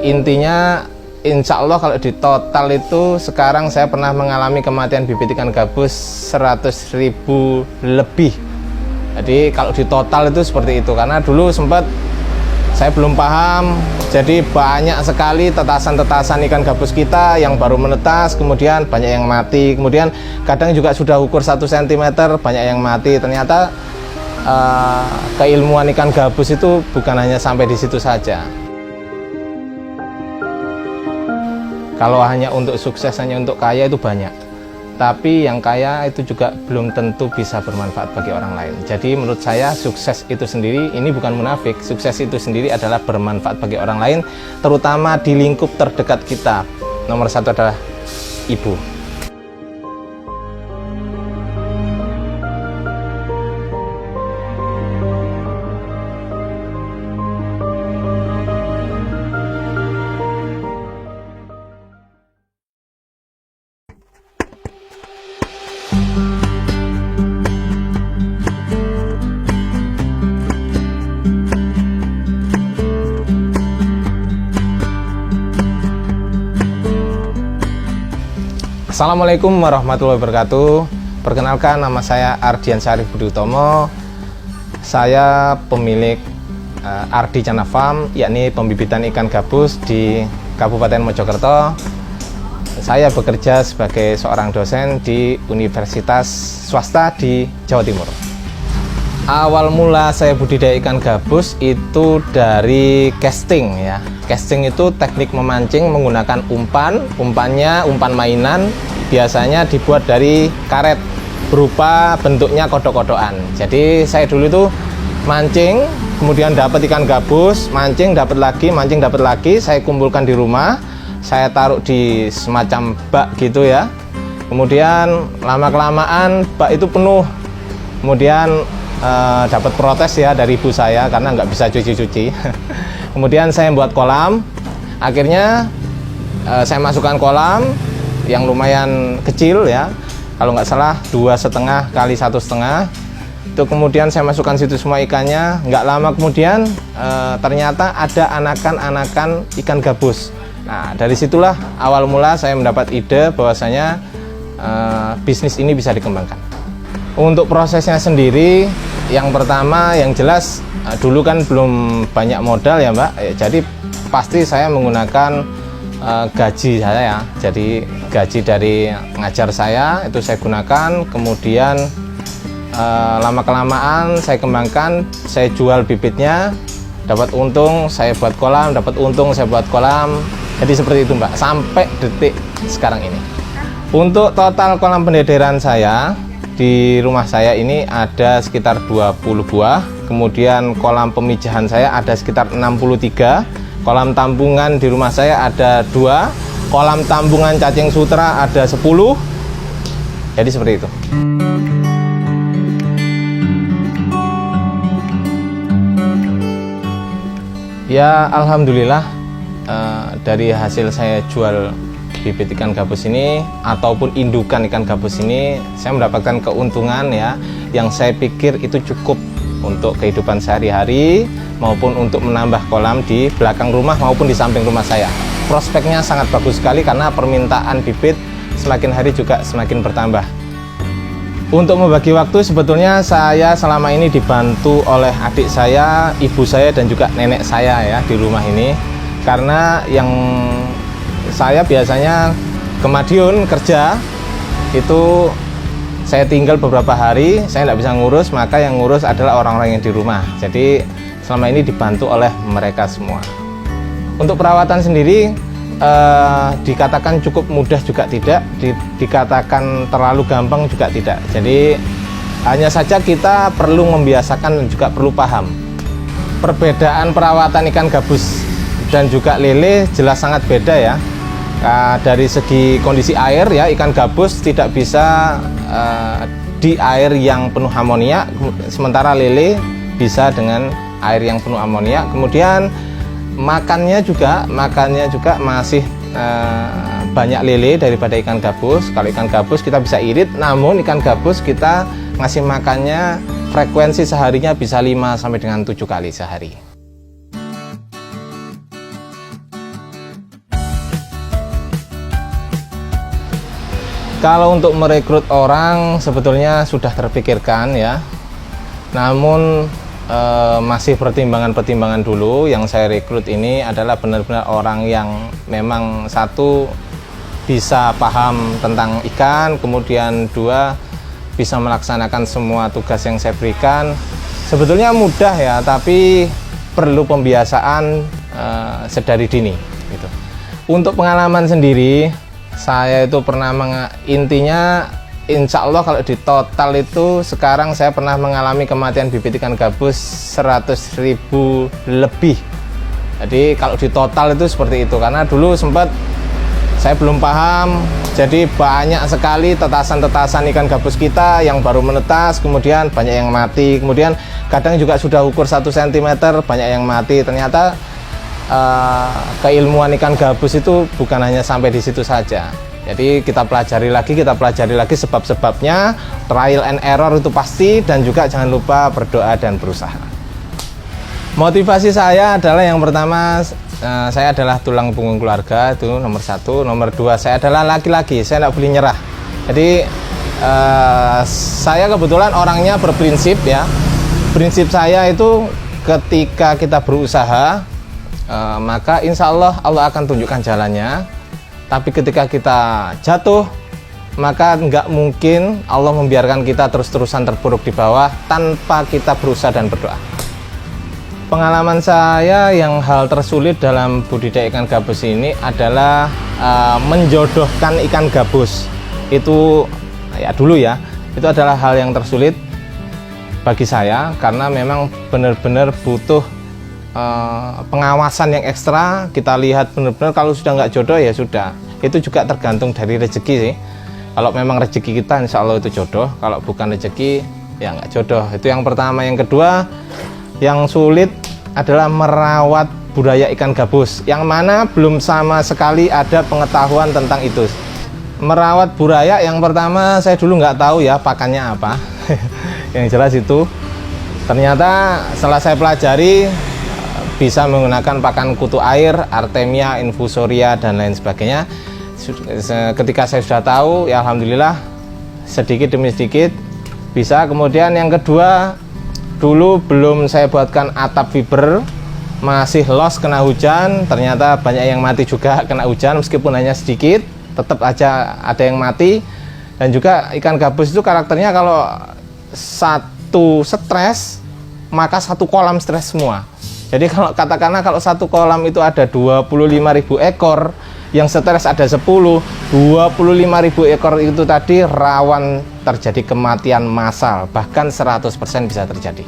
Intinya insya Allah kalau di total itu sekarang saya pernah mengalami kematian bibit ikan gabus 100.000 lebih. Jadi kalau di total itu seperti itu, karena dulu sempat saya belum paham, jadi banyak sekali tetasan-tetasan ikan gabus kita yang baru menetas, kemudian banyak yang mati, kemudian kadang juga sudah ukur 1 cm banyak yang mati. Ternyata keilmuan ikan gabus itu bukan hanya sampai di situ saja. Kalau hanya untuk sukses, hanya untuk kaya itu banyak, tapi yang kaya itu juga belum tentu bisa bermanfaat bagi orang lain. Jadi menurut saya sukses itu sendiri, ini bukan munafik, sukses itu sendiri adalah bermanfaat bagi orang lain, terutama di lingkup terdekat kita. Nomor 1 adalah ibu. Assalamualaikum warahmatullahi wabarakatuh. Perkenalkan, nama saya Ardian Syarif Budi Utomo. Saya pemilik Ardi Chana Farm, yakni pembibitan ikan gabus di Kabupaten Mojokerto. Saya bekerja sebagai seorang dosen di universitas swasta di Jawa Timur. Awal mula saya budidaya ikan gabus itu dari casting ya. Casting itu teknik memancing menggunakan umpan. Umpannya umpan mainan, biasanya dibuat dari karet berupa bentuknya kodok-kodokan. Jadi saya dulu itu mancing, kemudian dapat ikan gabus, mancing dapat lagi, mancing dapat lagi, saya kumpulkan di rumah, saya taruh di semacam bak gitu ya. Kemudian lama-kelamaan bak itu penuh. Kemudian dapat protes ya dari ibu saya karena nggak bisa cuci-cuci. Kemudian saya buat kolam. Akhirnya saya masukkan kolam yang lumayan kecil ya, kalau nggak salah 2,5 kali 1,5. Itu kemudian saya masukkan situ semua ikannya. Nggak lama kemudian ternyata ada anakan-anakan ikan gabus. Nah, dari situlah awal mula saya mendapat ide bahwasanya bisnis ini bisa dikembangkan. Untuk prosesnya sendiri, yang pertama yang jelas dulu kan belum banyak modal ya Mbak, jadi pasti saya menggunakan gaji saya ya. Jadi gaji dari ngajar saya itu saya gunakan, kemudian lama-kelamaan saya kembangkan, saya jual bibitnya, dapat untung, saya buat kolam, dapat untung, saya buat kolam. Jadi seperti itu Mbak, sampai detik sekarang ini. Untuk total kolam pendederan saya di rumah saya ini ada sekitar 20 buah, kemudian kolam pemijahan saya ada sekitar 63, kolam tambungan di rumah saya ada 2, kolam tambungan cacing sutra ada 10. Jadi seperti itu. Ya alhamdulillah, dari hasil saya jual bibit ikan gabus ini ataupun indukan ikan gabus ini, saya mendapatkan keuntungan ya, yang saya pikir itu cukup untuk kehidupan sehari-hari maupun untuk menambah kolam di belakang rumah maupun di samping rumah saya. Prospeknya sangat bagus sekali karena permintaan bibit semakin hari juga semakin bertambah. Untuk membagi waktu, sebetulnya saya selama ini dibantu oleh adik saya, ibu saya, dan juga nenek saya ya di rumah ini. Karena yang saya biasanya ke Madiun kerja, itu saya tinggal beberapa hari, saya tidak bisa ngurus, maka yang ngurus adalah orang-orang yang di rumah. Jadi selama ini dibantu oleh mereka semua. Untuk perawatan sendiri, dikatakan cukup mudah juga tidak, dikatakan terlalu gampang juga tidak. Jadi hanya saja kita perlu membiasakan dan juga perlu paham. Perbedaan perawatan ikan gabus dan juga lele jelas sangat beda ya. Dari segi kondisi air ya, ikan gabus tidak bisa di air yang penuh amoniak, sementara lele bisa dengan air yang penuh amoniak. Kemudian makannya juga masih banyak lele daripada ikan gabus. Kalau ikan gabus kita bisa irit, namun ikan gabus kita ngasih makannya frekuensi seharinya bisa 5 sampai dengan 7 kali sehari. Kalau untuk merekrut orang sebetulnya sudah terpikirkan ya, namun masih pertimbangan-pertimbangan dulu. Yang saya rekrut ini adalah benar-benar orang yang memang satu bisa paham tentang ikan, kemudian dua bisa melaksanakan semua tugas yang saya berikan. Sebetulnya mudah ya, tapi perlu pembiasaan sedari dini gitu. Untuk pengalaman sendiri, saya itu pernah intinya insya Allah kalau di total itu sekarang saya pernah mengalami kematian bibit ikan gabus 100.000 lebih. Jadi kalau di total itu seperti itu, karena dulu sempat saya belum paham, jadi banyak sekali tetasan-tetasan ikan gabus kita yang baru menetas, kemudian banyak yang mati, kemudian kadang juga sudah ukur 1 cm banyak yang mati. Ternyata keilmuan ikan gabus itu bukan hanya sampai di situ saja. Jadi kita pelajari lagi sebab-sebabnya, trial and error itu pasti, dan juga jangan lupa berdoa dan berusaha. Motivasi saya adalah yang pertama, saya adalah tulang punggung keluarga, itu nomor 1. Nomor 2, saya adalah laki-laki, saya tidak boleh nyerah. Jadi saya kebetulan orangnya berprinsip ya. Prinsip saya itu ketika kita berusaha, maka insya Allah akan tunjukkan jalannya. Tapi ketika kita jatuh, maka nggak mungkin Allah membiarkan kita terus-terusan terpuruk di bawah tanpa kita berusaha dan berdoa. Pengalaman saya yang hal tersulit dalam budidaya ikan gabus ini adalah menjodohkan ikan gabus. Itu ya dulu ya, itu adalah hal yang tersulit bagi saya, karena memang benar-benar butuh pengawasan yang ekstra. Kita lihat benar-benar kalau sudah nggak jodoh ya sudah. Itu juga tergantung dari rezeki sih. Kalau memang rezeki kita insya Allah itu jodoh, kalau bukan rezeki ya nggak jodoh. Itu yang pertama. Yang kedua, yang sulit adalah merawat budaya ikan gabus, yang mana belum sama sekali ada pengetahuan tentang itu. Merawat budaya, yang pertama saya dulu nggak tahu ya pakannya apa. Yang jelas itu ternyata setelah saya pelajari, bisa menggunakan pakan kutu air, Artemia, Infusoria, dan lain sebagainya. Ketika saya sudah tahu, ya alhamdulillah sedikit demi sedikit bisa. Kemudian yang kedua, dulu belum saya buatkan atap fiber, masih los kena hujan, ternyata banyak yang mati juga kena hujan, meskipun hanya sedikit, tetap aja ada yang mati. Dan juga ikan gabus itu karakternya kalau satu stres, maka satu kolam stres semua. Jadi kalau katakanlah kalau satu kolam itu ada 25.000 ekor, yang stres ada 10, 25.000 ekor itu tadi rawan terjadi kematian massal, bahkan 100% bisa terjadi.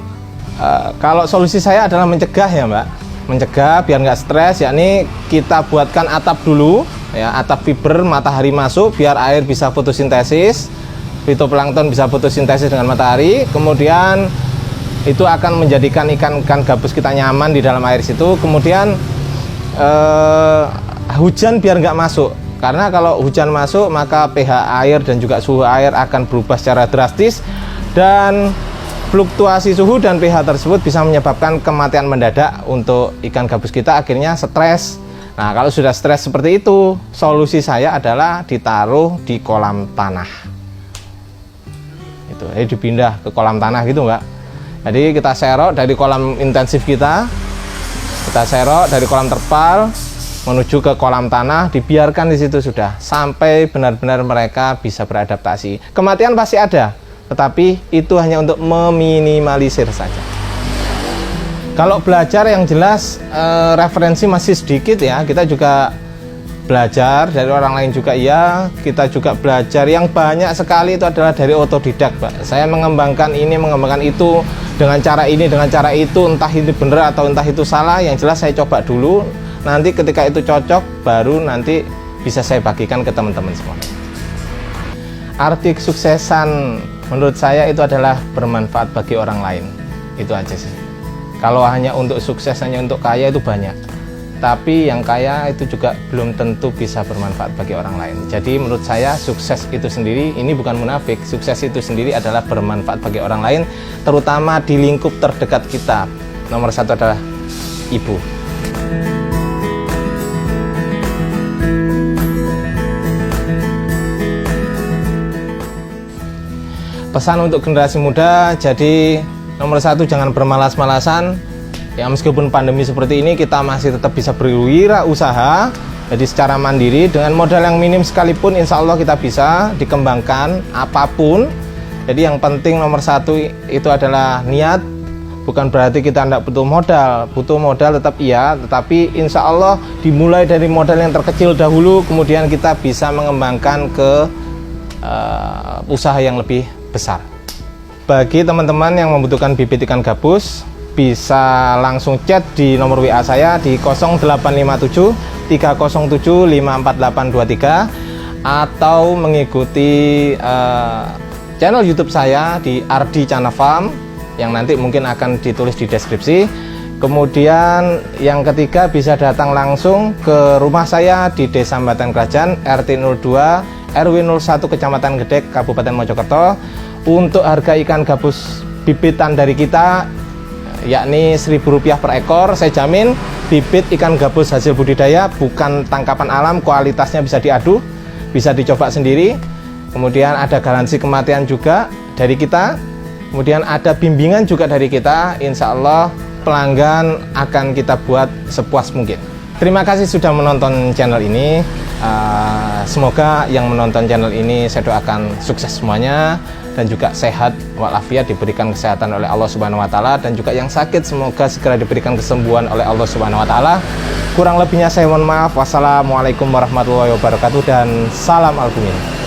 Kalau solusi saya adalah mencegah ya Mbak, mencegah biar nggak stres, yakni kita buatkan atap dulu, ya, atap fiber, matahari masuk biar air bisa fotosintesis, fitoplankton bisa fotosintesis dengan matahari, kemudian itu akan menjadikan ikan gabus kita nyaman di dalam air situ. Kemudian hujan biar nggak masuk, karena kalau hujan masuk maka pH air dan juga suhu air akan berubah secara drastis, dan fluktuasi suhu dan pH tersebut bisa menyebabkan kematian mendadak untuk ikan gabus kita, akhirnya stres. Nah, kalau sudah stres seperti itu, solusi saya adalah ditaruh di kolam tanah. Itu, dipindah ke kolam tanah gitu Mbak. Jadi kita serok dari kolam intensif kita serok dari kolam terpal menuju ke kolam tanah, dibiarkan di situ sudah sampai benar-benar mereka bisa beradaptasi. Kematian pasti ada, tetapi itu hanya untuk meminimalisir saja. Kalau belajar yang jelas referensi masih sedikit ya, kita juga belajar dari orang lain juga iya, kita juga belajar yang banyak sekali itu adalah dari otodidak Pak. Saya mengembangkan ini, mengembangkan itu dengan cara ini, dengan cara itu, entah ini benar atau entah itu salah, yang jelas saya coba dulu, nanti ketika itu cocok baru nanti bisa saya bagikan ke teman-teman semua. Arti kesuksesan menurut saya itu adalah bermanfaat bagi orang lain, itu aja sih. Kalau hanya untuk sukses, hanya untuk kaya itu banyak, tapi yang kaya itu juga belum tentu bisa bermanfaat bagi orang lain. Jadi menurut saya sukses itu sendiri, ini bukan munafik, sukses itu sendiri adalah bermanfaat bagi orang lain, terutama di lingkup terdekat kita. Nomor 1 adalah ibu. Pesan untuk generasi muda, jadi nomor satu, jangan bermalas-malasan. Ya, meskipun pandemi seperti ini, kita masih tetap bisa berwirausaha. Jadi secara mandiri dengan modal yang minim sekalipun, insya Allah kita bisa dikembangkan apapun. Jadi yang penting nomor satu itu adalah niat. Bukan berarti kita tidak butuh modal tetap iya, tetapi insya Allah dimulai dari modal yang terkecil dahulu, kemudian kita bisa mengembangkan ke usaha yang lebih besar. Bagi teman-teman yang membutuhkan bibit ikan gabus, bisa langsung chat di nomor WA saya di 0857 307 54823 atau mengikuti channel YouTube saya di Ardi Chana Farm yang nanti mungkin akan ditulis di deskripsi. Kemudian yang ketiga, bisa datang langsung ke rumah saya di Desa Mbatan Kerajaan, RT 02 RW 01 Kecamatan Gedek, Kabupaten Mojokerto. Untuk harga ikan gabus bibitan dari kita yakni Rp1.000 per ekor, saya jamin bibit ikan gabus hasil budidaya, bukan tangkapan alam, kualitasnya bisa diadu, bisa dicoba sendiri. Kemudian ada garansi kematian juga dari kita. Kemudian ada bimbingan juga dari kita. Insya Allah pelanggan akan kita buat sepuas mungkin. Terima kasih sudah menonton channel ini. Semoga yang menonton channel ini saya doakan sukses semuanya dan juga sehat walafiat, diberikan kesehatan oleh Allah Subhanahu wa taala, dan juga yang sakit semoga segera diberikan kesembuhan oleh Allah Subhanahu wa taala. Kurang lebihnya saya mohon maaf. Wassalamualaikum warahmatullahi wabarakatuh dan salam albumin.